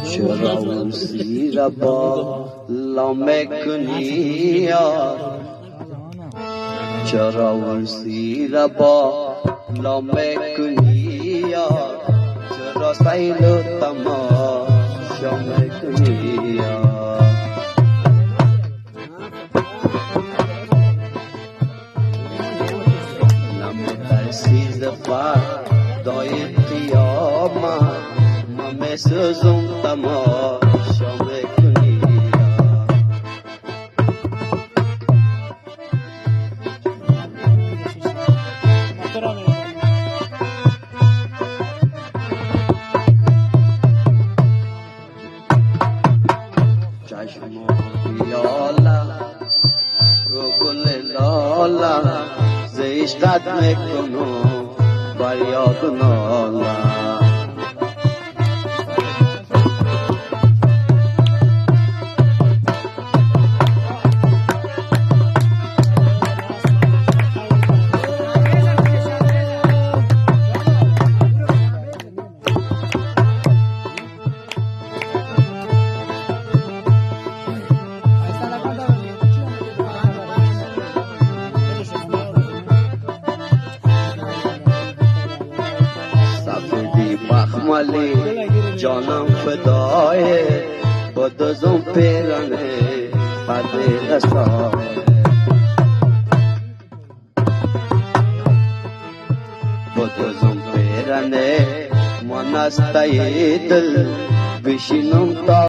چرا زیر بالام کنیا چرا زیر بالام کنیا چرا سیل تماشا کنیا فردای قیامت ما میسوزم تماشا میکنی چشم یالا رو گل لالا زیشقت میکنم فریاد نالا مخملی جانم فدای بدزم پیرانه پده رسای بدزم پیرانه من استای دل بشینم تا